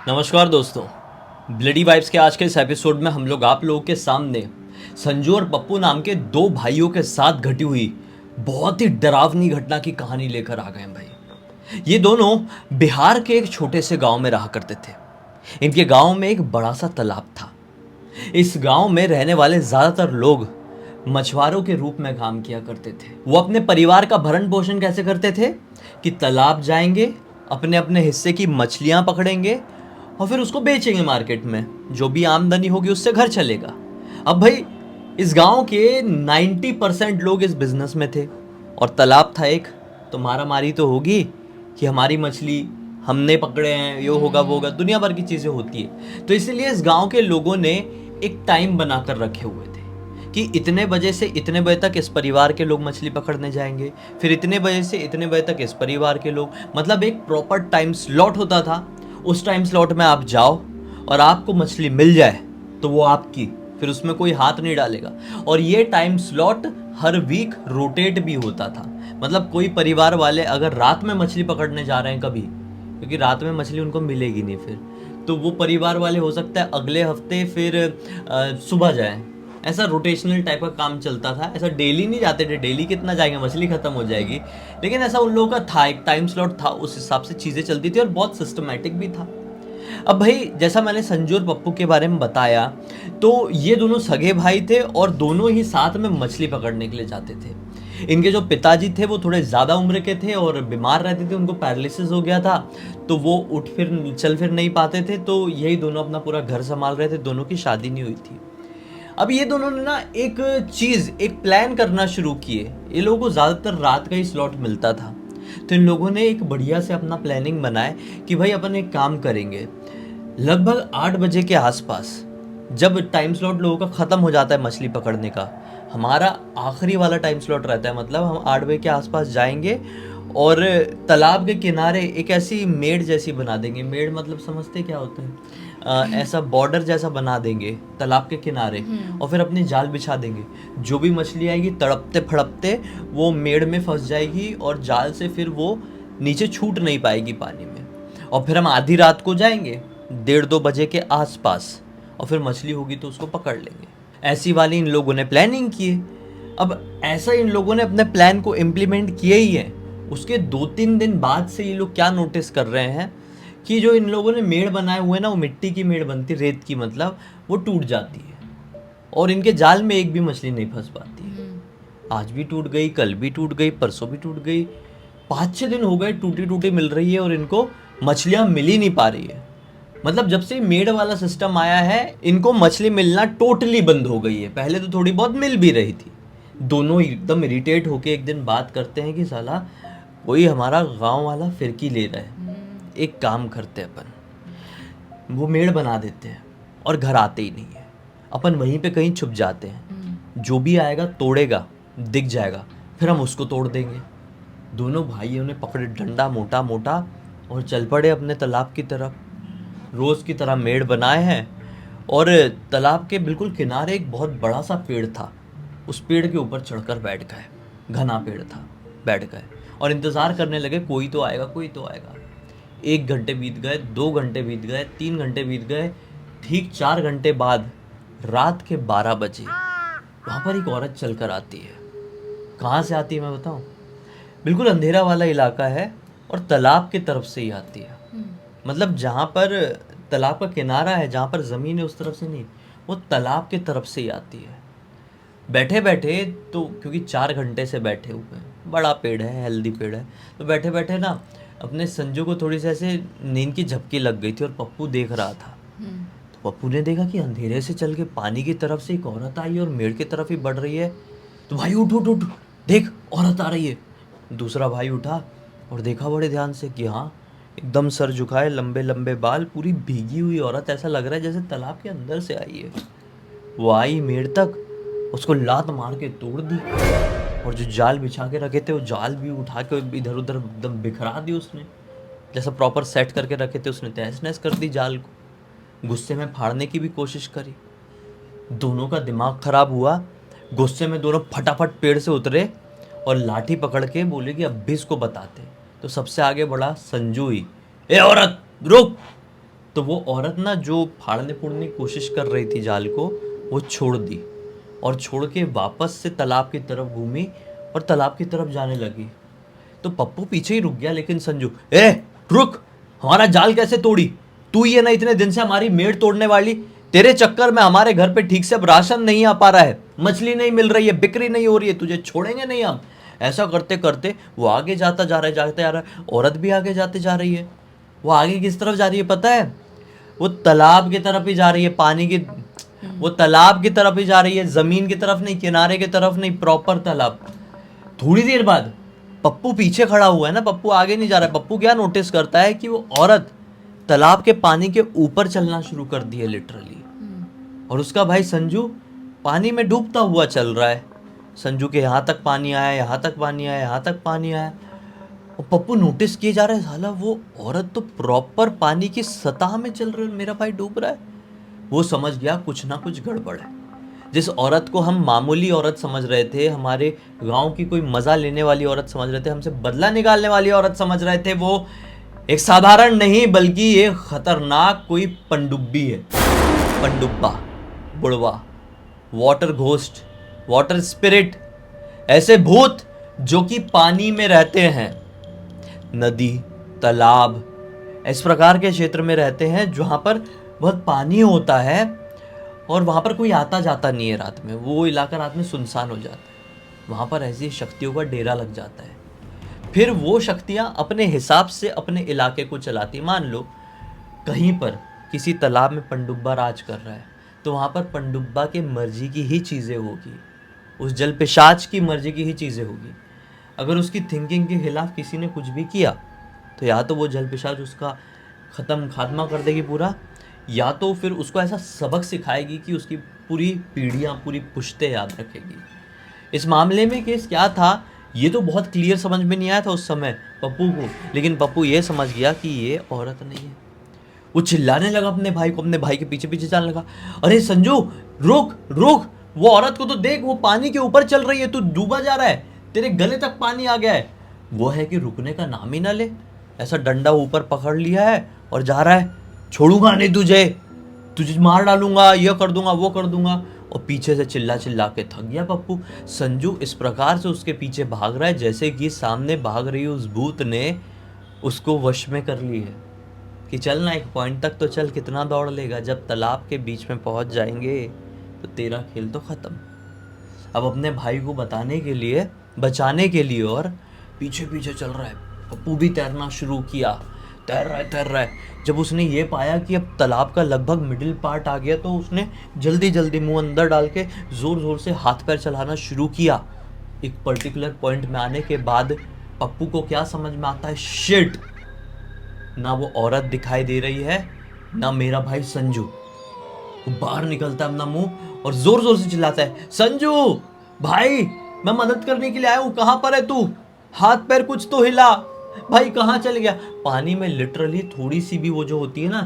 नमस्कार दोस्तों। Bloody vibes के आज के इस एपिसोड में हम लोग आप लोगों के सामने संजू और पप्पू नाम के दो भाइयों के साथ घटी हुई बहुत ही डरावनी घटना की कहानी लेकर आ गए हैं भाई। ये दोनों बिहार के एक छोटे से गांव में रहा करते थे। इनके गांव में एक बड़ा सा तालाब था। इस गांव में रहने वाले ज़्यादातर लोग मछुआरों के रूप में काम किया करते थे। वो अपने परिवार का भरण पोषण कैसे करते थे कि तालाब जाएंगे, अपने अपने हिस्से की मछलियां पकड़ेंगे और फिर उसको बेचेंगे मार्केट में। जो भी आमदनी होगी उससे घर चलेगा। अब भाई इस गांव के 90% लोग इस बिजनेस में थे और तालाब था एक, तो मारा मारी तो होगी कि हमारी मछली हमने पकड़े हैं, ये होगा वो होगा, दुनिया भर की चीज़ें होती है। तो इसीलिए इस गांव के लोगों ने एक टाइम बनाकर रखे हुए थे कि इतने बजे से इतने बजे तक इस परिवार के लोग मछली पकड़ने जाएंगे, फिर इतने बजे से इतने बजे तक इस परिवार के लोग, मतलब एक प्रॉपर टाइम स्लॉट होता था। उस टाइम स्लॉट में आप जाओ और आपको मछली मिल जाए तो वो आपकी, फिर उसमें कोई हाथ नहीं डालेगा। और ये टाइम स्लॉट हर वीक रोटेट भी होता था। मतलब कोई परिवार वाले अगर रात में मछली पकड़ने जा रहे हैं कभी, क्योंकि रात में मछली उनको मिलेगी नहीं, फिर तो वो परिवार वाले हो सकता है अगले हफ्ते फिर सुबह जाएं। ऐसा रोटेशनल टाइप का काम चलता था। ऐसा डेली नहीं जाते थे, डेली कितना जाएंगे, मछली खत्म हो जाएगी। लेकिन ऐसा उन लोगों का था, एक टाइम स्लॉट था, उस हिसाब से चीज़ें चलती थी और बहुत सिस्टमेटिक भी था। अब भाई जैसा मैंने संजू और पप्पू के बारे में बताया, तो ये दोनों सगे भाई थे और दोनों ही साथ में मछली पकड़ने के लिए जाते थे। इनके जो पिताजी थे वो थोड़े ज़्यादा उम्र के थे और बीमार रहते थे, उनको पैरालिसिस हो गया था, तो वो उठ फिर चल फिर नहीं पाते थे। तो यही दोनों अपना पूरा घर संभाल रहे थे। दोनों की शादी नहीं हुई थी। अब ये दोनों ने ना एक चीज़, एक प्लान करना शुरू किए। ये लोगों को ज़्यादातर रात का ही स्लॉट मिलता था, तो इन लोगों ने एक बढ़िया से अपना प्लानिंग बनाए कि भाई अपन एक काम करेंगे। लगभग 8 बजे के आसपास जब टाइम स्लॉट लोगों का ख़त्म हो जाता है मछली पकड़ने का, हमारा आखिरी वाला टाइम स्लॉट रहता है। मतलब हम 8 बजे के आसपास जाएंगे और तालाब के किनारे एक ऐसी मेड़ जैसी बना देंगे। मेड़ मतलब समझते क्या होता है? ऐसा बॉर्डर जैसा बना देंगे तालाब के किनारे और फिर अपनी जाल बिछा देंगे। जो भी मछली आएगी तड़पते फड़पते वो मेड़ में फंस जाएगी और जाल से फिर वो नीचे छूट नहीं पाएगी पानी में। और फिर हम आधी रात को जाएंगे 1:30-2 बजे के आसपास और फिर मछली होगी तो उसको पकड़ लेंगे। ऐसी वाली इन लोगों ने प्लानिंग की है। अब ऐसा इन लोगों ने अपने प्लान को इम्प्लीमेंट किए ही है। उसके 2-3 दिन बाद से ये लोग क्या नोटिस कर रहे हैं कि जो इन लोगों ने मेड़ बनाए हुए ना, वो मिट्टी की मेड़ बनती, रेत की, मतलब वो टूट जाती है और इनके जाल में एक भी मछली नहीं फंस पाती है। आज भी टूट गई, कल भी टूट गई, परसों भी टूट गई। 5-6 दिन हो गए टूटी टूटी मिल रही है और इनको मछलियां मिल ही नहीं पा रही है। मतलब जब से मेड़ वाला सिस्टम आया है इनको मछली मिलना टोटली बंद हो गई है। पहले तो थोड़ी बहुत मिल भी रही थी। दोनों एकदम इरिटेट होके एक दिन बात करते हैं कि साला कोई हमारा गांव वाला फिरकी ले रहा है, एक काम करते हैं अपन, वो मेड़ बना देते हैं और घर आते ही नहीं है, अपन वहीं पे कहीं छुप जाते हैं। जो भी आएगा तोड़ेगा, दिख जाएगा, फिर हम उसको तोड़ देंगे। दोनों भाइयों ने पकड़े डंडा मोटा मोटा और चल पड़े अपने तालाब की तरफ। रोज़ की तरह मेड़ बनाए हैं और तालाब के बिल्कुल किनारे एक बहुत बड़ा सा पेड़ था। उस पेड़ के ऊपर चढ़कर बैठ गए। घना पेड़ था, बैठ गए और इंतज़ार करने लगे, कोई तो आएगा, कोई तो आएगा। 1 घंटे बीत गए, 2 घंटे बीत गए, 3 घंटे बीत गए। ठीक 4 घंटे बाद रात के 12 बजे वहाँ पर एक औरत चल कर आती है। कहाँ से आती है मैं बताऊँ? बिल्कुल अंधेरा वाला इलाका है और तालाब की तरफ से ही आती है। मतलब जहाँ पर तालाब का किनारा है, जहाँ पर ज़मीन है, उस तरफ से नहीं, वो तालाब की तरफ से ही आती है। बैठे बैठे तो, क्योंकि 4 घंटे से बैठे हुए हैं, बड़ा पेड़ है, हेल्दी पेड़ है, तो बैठे बैठे ना अपने संजू को थोड़ी सी ऐसे नींद की झपकी लग गई थी और पप्पू देख रहा था। तो पप्पू ने देखा कि अंधेरे से चल के पानी की तरफ से एक औरत आई और मेड़ की तरफ ही बढ़ रही है। तो भाई उठ उठ उठ, देख औरत आ रही है। दूसरा भाई उठा और देखा बड़े ध्यान से कि हाँ, एकदम सर झुकाए, लंबे लंबे बाल, पूरी भीगी हुई औरत, ऐसा लग रहा है जैसे तालाब के अंदर से आई है। वो आई मेड़ तक, उसको लात मार के तोड़ दी और जो जाल बिछा के रखे थे वो जाल भी उठा के इधर उधर एकदम बिखरा दी उसने। जैसा प्रॉपर सेट करके रखे थे उसने तहस नहस कर दी जाल को। गुस्से में फाड़ने की भी कोशिश करी। दोनों का दिमाग खराब हुआ। गुस्से में दोनों फटाफट पेड़ से उतरे और लाठी पकड़ के बोले कि अब भी इसको बताते। तो सबसे आगे बढ़ा संजू ही। ए औरत रुक, तो वो औरत ना जो फाड़ने फूड़ने की कोशिश कर रही थी जाल को, वो छोड़ दी और छोड़ के वापस से तालाब की तरफ घूमी और तालाब की तरफ जाने लगी। तो पप्पू पीछे ही रुक गया, लेकिन संजू, ए रुक, हमारा जाल कैसे तोड़ी? तू ये ना इतने दिन से हमारी मेड़ तोड़ने वाली, तेरे चक्कर में हमारे घर पे ठीक से अब राशन नहीं आ पा रहा है, मछली नहीं मिल रही है, बिक्री नहीं हो रही है, तुझे छोड़ेंगे नहीं हम। ऐसा करते करते वो आगे जाता जा रहा है, जाते जा रहा है, औरत भी आगे जाते जा रही है। वो आगे किस तरफ जा रही है पता है? वो तालाब की तरफ ही जा रही है, पानी की, वो तालाब की तरफ ही जा रही है, जमीन की तरफ नहीं, किनारे की तरफ नहीं, प्रॉपर तालाब। थोड़ी देर बाद पप्पू पीछे खड़ा हुआ है ना, पप्पू आगे नहीं जा रहा है। पप्पू क्या नोटिस करता है कि वो औरत तालाब के पानी के ऊपर चलना शुरू कर दी है लिटरली, और उसका भाई संजू पानी में डूबता हुआ चल रहा है। संजू के यहाँ तक पानी आया, यहाँ तक पानी आया, यहाँ तक पानी आया, और पप्पू नोटिस किए जा रहा है, साला वो औरत तो प्रॉपर पानी की सतह में चल रही है, मेरा भाई डूब रहा है। वो समझ गया कुछ ना कुछ गड़बड़ है। जिस औरत को हम मामूली औरत समझ रहे थे, हमारे गांव की कोई मज़ा लेने वाली औरत समझ रहे थे, हमसे बदला निकालने वाली औरत समझ रहे थे, वो एक साधारण नहीं बल्कि ये खतरनाक कोई पनडुब्बी है। पनडुब्बा, बुढ़वा, वाटर घोस्ट, वाटर स्पिरिट, ऐसे भूत जो कि पानी में रहते हैं, नदी, तालाब, इस प्रकार के क्षेत्र में रहते हैं जहाँ पर बहुत पानी होता है और वहाँ पर कोई आता जाता नहीं है रात में। वो इलाका रात में सुनसान हो जाता है, वहाँ पर ऐसी शक्तियों का डेरा लग जाता है। फिर वो शक्तियाँ अपने हिसाब से अपने इलाके को चलाती। मान लो कहीं पर किसी तालाब में पनडुब्बा राज कर रहा है, तो वहाँ पर पनडुब्बा के मर्जी की ही चीज़ें होगी, उस जल पिशाच की मर्जी की ही चीज़ें होगी। अगर उसकी थिंकिंग के खिलाफ किसी ने कुछ भी किया तो या तो वो जल पिशाच उसका खात्मा कर देगी पूरा, या तो फिर उसको ऐसा सबक सिखाएगी कि उसकी पूरी पीढ़ियाँ, पूरी पुश्तें याद रखेगी। इस मामले में केस क्या था ये तो बहुत क्लियर समझ में नहीं आया था उस समय पप्पू को, लेकिन पप्पू ये समझ गया कि ये औरत नहीं है। वो चिल्लाने लगा अपने भाई को, अपने भाई के पीछे पीछे जाने लगा, अरे संजू रुक रुक, वो औरत को तो देख, वो पानी के ऊपर चल रही है, तू डूबा जा रहा है, तेरे गले तक पानी आ गया है। वो है कि रुकने का नाम ही ना ले, ऐसा डंडा ऊपर पकड़ लिया है और जा रहा है, छोड़ूंगा नहीं तुझे, तुझे मार डालूंगा, ये कर दूंगा, वो कर दूंगा। और पीछे से चिल्ला चिल्ला के थक गया पप्पू। संजू इस प्रकार से उसके पीछे भाग रहा है जैसे कि सामने भाग रही उस भूत ने उसको वश में कर ली है कि चल ना, एक पॉइंट तक तो चल, कितना दौड़ लेगा, जब तालाब के बीच में पहुंच जाएंगे तो तेरा खेल तो ख़त्म। अब अपने भाई को बताने के लिए, बचाने के लिए और पीछे पीछे चल रहा है। पप्पू भी तैरना शुरू किया, तैर रहा है। जब उसने ये पाया कि अब तालाब का लगभग मिडिल पार्ट आ गया तो उसने जल्दी जल्दी मुंह अंदर डाल के ज़ोर ज़ोर से हाथ पैर चलाना शुरू किया। एक पर्टिकुलर पॉइंट में आने के बाद पप्पू को क्या समझ में आता है, शिट, ना वो औरत दिखाई दे रही है, ना मेरा भाई संजू। वो बाहर निकलता है अपना मुंह और जोर जोर से चिल्लाता है, संजू भाई मैं मदद करने के लिए आया हूँ, कहाँ पर है तू, हाथ पैर कुछ तो हिला, भाई कहाँ चल गया। पानी में लिटरली थोड़ी सी भी वो जो होती है ना,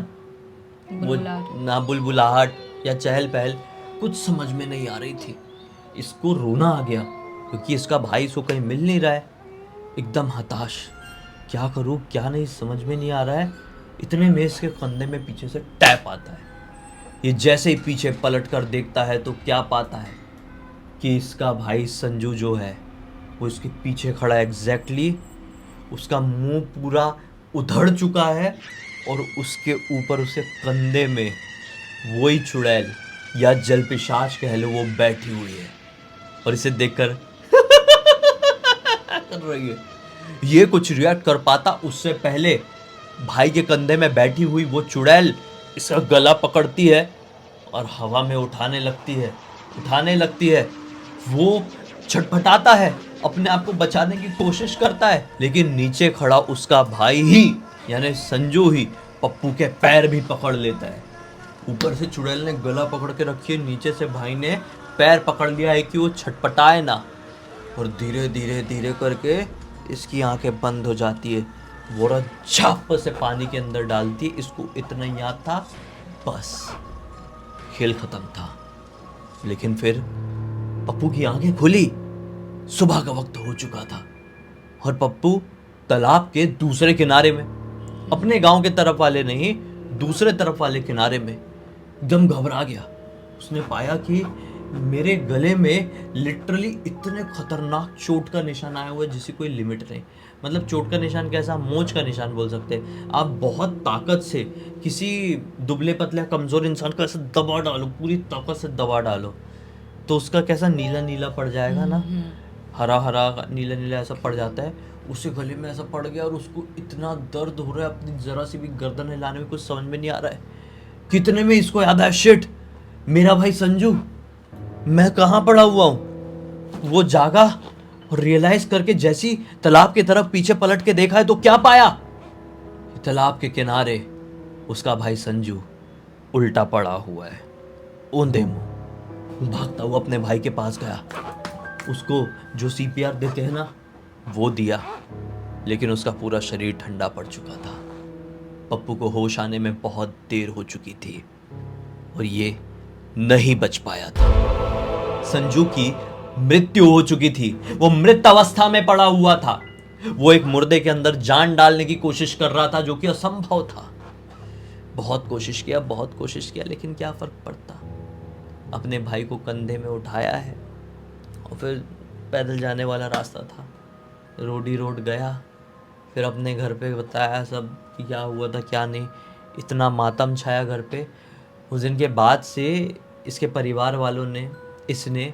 वो ना बुलबुलाहट या चहल पहल कुछ समझ में नहीं आ रही थी। इसको रोना आ गया क्योंकि इसका भाई इसको कहीं मिल नहीं रहा है। एकदम हताश, क्या करूँ क्या नहीं समझ में नहीं आ रहा है। इतने में इसके कंधे में पीछे से टैप आता है। ये जैसे ही पीछे पलट कर देखता है तो क्या पाता है कि इसका भाई संजू जो है वो इसके पीछे खड़ा है एग्जैक्टली। उसका मुंह पूरा उधड़ चुका है और उसके ऊपर उसे कंधे में वही चुड़ैल या जल पिशाच कह लो वो बैठी हुई है और इसे देखकर कर रही है। ये कुछ रिएक्ट कर पाता उससे पहले भाई के कंधे में बैठी हुई वो चुड़ैल इसका गला पकड़ती है और हवा में उठाने लगती है। वो छटपटाता है, अपने आप को बचाने की कोशिश करता है, लेकिन नीचे खड़ा उसका भाई ही यानी संजू ही पप्पू के पैर भी पकड़ लेता है। ऊपर से चुड़ैल ने गला पकड़ के रखी है, नीचे से भाई ने पैर पकड़ लिया है कि वो छटपटाए ना, और धीरे धीरे धीरे करके इसकी आंखें बंद हो जाती है। वो झप से पानी के अंदर डालती है। इसको इतना याद था, बस खेल खत्म था। लेकिन फिर पप्पू की आंखें खुली, सुबह का वक्त हो चुका था और पप्पू तालाब के दूसरे किनारे में, अपने गांव के तरफ वाले नहीं, दूसरे तरफ वाले किनारे में एकदम घबरा गया। उसने पाया कि मेरे गले में लिटरली इतने खतरनाक चोट का निशान आया हुआ है जिसकी कोई लिमिट नहीं। मतलब चोट का निशान कैसा, मोच का निशान बोल सकते हैं। आप बहुत ताकत से किसी दुबले पतले कमज़ोर इंसान को ऐसा दबा डालो, पूरी ताकत से दबा डालो, तो उसका कैसा नीला नीला पड़ जाएगा ना, हरा हरा नीला नीला ऐसा पड़ जाता है। उसे गले में ऐसा पड़ गया और उसको इतना दर्द हो रहा है, अपनी ज़रा सी भी गर्दन हिलाने में कुछ समझ में नहीं आ रहा है। कितने में इसको याद आया, शिट, मेरा भाई संजू, मैं कहाँ पड़ा हुआ हूँ। वो जागा और रियलाइज करके जैसी तालाब की तरफ पीछे पलट के देखा है तो क्या पाया, तालाब के किनारे उसका भाई संजू उल्टा पड़ा हुआ है, औंधे मुंह। भागता हुआ अपने भाई के पास गया, उसको जो सीपीआर देते हैं ना वो दिया, लेकिन उसका पूरा शरीर ठंडा पड़ चुका था। पप्पू को होश आने में बहुत देर हो चुकी थी और ये नहीं बच पाया था। संजू की मृत्यु हो चुकी थी, वो मृत अवस्था में पड़ा हुआ था। वो एक मुर्दे के अंदर जान डालने की कोशिश कर रहा था जो कि असंभव था। बहुत कोशिश किया, लेकिन क्या फर्क पड़ता। अपने भाई को कंधे में उठाया है और फिर पैदल जाने वाला रास्ता था, रोड ही रोड गया। फिर अपने घर पे बताया सब कि क्या हुआ था क्या नहीं। इतना मातम छाया घर पे। उस दिन के बाद से इसके परिवार वालों ने, इसने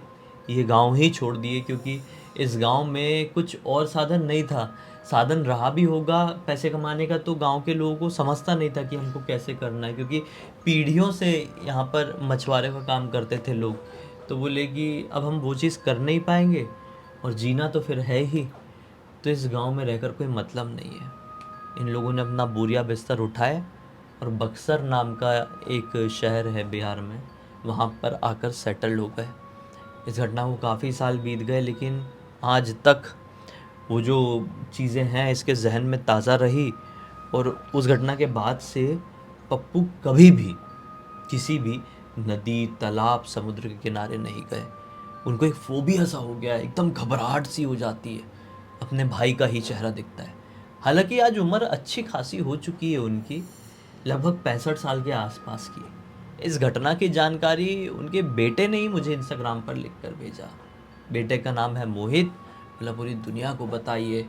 ये गांव ही छोड़ दिए, क्योंकि इस गांव में कुछ और साधन नहीं था। साधन रहा भी होगा पैसे कमाने का तो गांव के लोगों को समझता नहीं था कि हमको कैसे करना है, क्योंकि पीढ़ियों से यहाँ पर मछुआरे का काम करते थे लोग। तो बोले कि अब हम वो चीज़ कर नहीं पाएंगे और जीना तो फिर है ही, तो इस गांव में रहकर कोई मतलब नहीं है। इन लोगों ने अपना बोरिया बिस्तर उठाए और बक्सर नाम का एक शहर है बिहार में, वहाँ पर आकर सेटल हो गए। इस घटना को काफ़ी साल बीत गए, लेकिन आज तक वो जो चीज़ें हैं इसके जहन में ताज़ा रही। और उस घटना के बाद से पप्पू कभी भी किसी भी नदी, तालाब, समुद्र के किनारे नहीं गए। उनको एक फोबिया सा हो गया है, एकदम घबराहट सी हो जाती है, अपने भाई का ही चेहरा दिखता है। हालांकि आज उम्र अच्छी खासी हो चुकी है उनकी, लगभग 65 साल के आसपास की। इस घटना की जानकारी उनके बेटे ने ही मुझे इंस्टाग्राम पर लिख कर भेजा। बेटे का नाम है मोहित। मतलब पूरी दुनिया को बताइए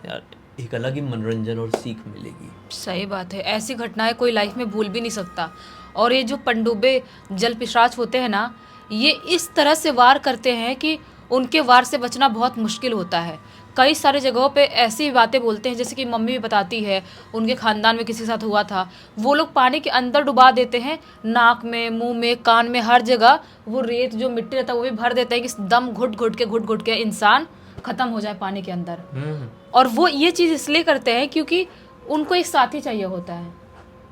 यार, एक अलग ही मनोरंजन और सीख मिलेगी। सही बात है, ऐसी घटनाएं कोई लाइफ में भूल भी नहीं सकता। और ये जो पनडुब्बे जल पिशाच होते हैं ना, ये इस तरह से वार करते हैं कि उनके वार से बचना बहुत मुश्किल होता है। कई सारी जगहों पे ऐसी बातें बोलते हैं, जैसे कि मम्मी भी बताती है उनके खानदान में किसी के साथ हुआ था। वो लोग पानी के अंदर डुबा देते हैं, नाक में, मुंह में, कान में, हर जगह वो रेत जो मिट्टी रहता है वो भी भर देते हैं कि दम घुट घुट के इंसान खत्म हो जाए पानी के अंदर। और वो ये चीज़ इसलिए करते हैं क्योंकि उनको एक साथी चाहिए होता है।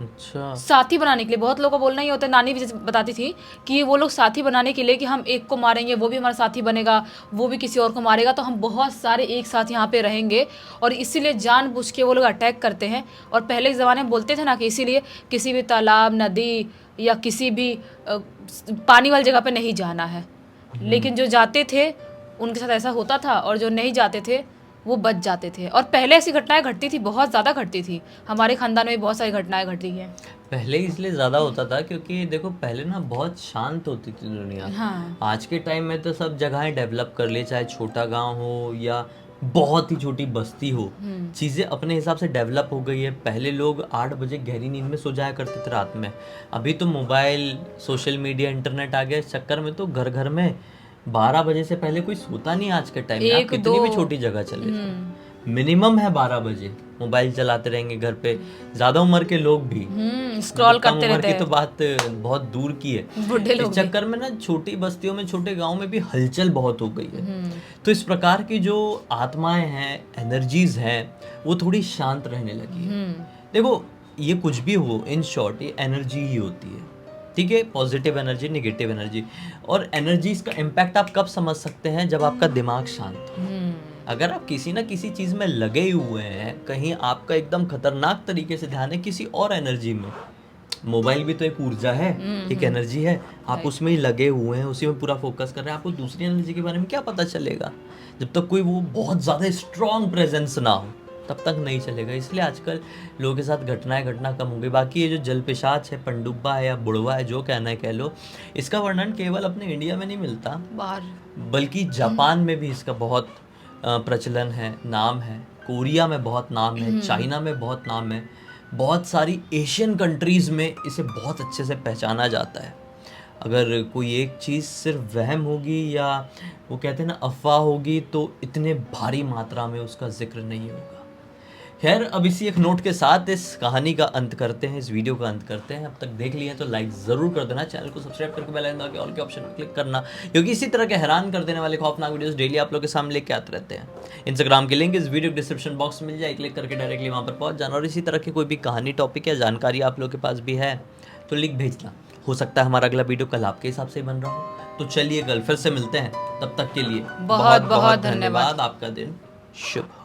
अच्छा। साथी बनाने के लिए बहुत लोगों का बोलना ही होता है। नानी भी जैसे बताती थी कि वो लोग साथी बनाने के लिए कि हम एक को मारेंगे वो भी हमारा साथी बनेगा, वो भी किसी और को मारेगा, तो हम बहुत सारे एक साथ यहाँ पे रहेंगे। और इसीलिए जानबूझ के वो लोग अटैक करते हैं। और पहले के ज़माने में बोलते थे ना कि इसीलिए किसी भी तालाब, नदी या किसी भी पानी वाली जगह पे नहीं जाना है। लेकिन जो जाते थे उनके साथ ऐसा होता था, और जो नहीं जाते थे वो बच जाते थे। और पहले ऐसी घटनाएं घटती थी, बहुत ज़्यादा घटती थी। हमारे खानदान में भी बहुत सारी घटनाएं घटी हैं। पहले इसलिए ज़्यादा होता था क्योंकि देखो पहले ना बहुत शांत होती थी दुनिया। हाँ। आज के टाइम में तो सब जगहें डेवलप कर ले, चाहे छोटा गांव हो या बहुत ही छोटी बस्ती हो, चीज़ें अपने हिसाब से डेवलप हो गई है। पहले लोग 8 बजे गहरी नींद में सो जाया करते थे रात में। अभी तो मोबाइल, सोशल मीडिया, इंटरनेट आ गया, इस चक्कर में तो घर घर में 12 बजे से पहले कोई सोता नहीं आज के टाइम में। आप कितनी भी छोटी जगह चले जाओ, मिनिमम है 12 बजे मोबाइल चलाते रहेंगे घर पे। ज्यादा उम्र के लोग भी स्क्रॉल करते रहते हैं। की तो बात बहुत दूर की है। इस चक्कर में ना छोटी बस्तियों में, छोटे गांव में भी हलचल बहुत हो गई है। तो इस प्रकार की जो आत्माएं हैं, एनर्जीज हैं, वो थोड़ी शांत रहने लगी है। देखो ये कुछ भी हो, इन शॉर्ट ये एनर्जी ही होती है, ठीक है। Positive energy, negative energy. और एनर्जीज का इम्पैक्ट आप कब समझ सकते हैं, जब आपका दिमाग शांत हो। अगर आप किसी ना किसी चीज़ में लगे हुए हैं, कहीं आपका एकदम खतरनाक तरीके से ध्यान है किसी और एनर्जी में, मोबाइल भी तो एक ऊर्जा है, एक एनर्जी है, आप उसमें ही लगे हुए हैं, उसी में पूरा फोकस कर रहे हैं, आपको दूसरी एनर्जी के बारे में क्या पता चलेगा जब तक कोई वो बहुत ज़्यादा स्ट्रॉन्ग प्रेजेंस ना हो। तब तक नहीं चलेगा। इसलिए आजकल लोगों के साथ घटनाएं घटना कम हो गई। बाकी ये जो जल पिशाच है, पनडुब्बा है या बुढ़वा है, जो कहना है कह लो, इसका वर्णन केवल अपने इंडिया में नहीं मिलता, बाहर बल्कि जापान में भी इसका बहुत प्रचलन है, नाम है। कोरिया में बहुत नाम है, चाइना में बहुत नाम है, बहुत सारी एशियन कंट्रीज़ में इसे बहुत अच्छे से पहचाना जाता है। अगर कोई एक चीज़ सिर्फ वहम होगी या वो कहते हैं ना अफवाह होगी, तो इतने भारी मात्रा में उसका जिक्र नहीं होगा। खैर, अब इसी एक नोट के साथ इस कहानी का अंत करते हैं, इस वीडियो का अंत करते हैं। अब तक देख लिया तो लाइक ज़रूर कर देना, चैनल को सब्सक्राइब करके बेल आइकन दबा के ऑल के ऑप्शन पर क्लिक करना, क्योंकि इसी तरह के हैरान कर देने वाले खौफनाक वीडियोस डेली आप लोग के सामने लेके आते रहते हैं। इंस्टाग्राम की लिंक इस वीडियो डिस्क्रिप्शन बॉक्स में मिल जाए, क्लिक करके डायरेक्टली वहाँ पर पहुँच जाना। और इसी तरह की कोई भी कहानी, टॉपिक या जानकारी आप लोग के पास भी है तो लिंक भेजना। हो सकता है हमारा अगला वीडियो कल आपके हिसाब से ही बन रहा हो। तो चलिए कल फिर से मिलते हैं, तब तक के लिए बहुत बहुत धन्यवाद। आपका दिन शुभ हो।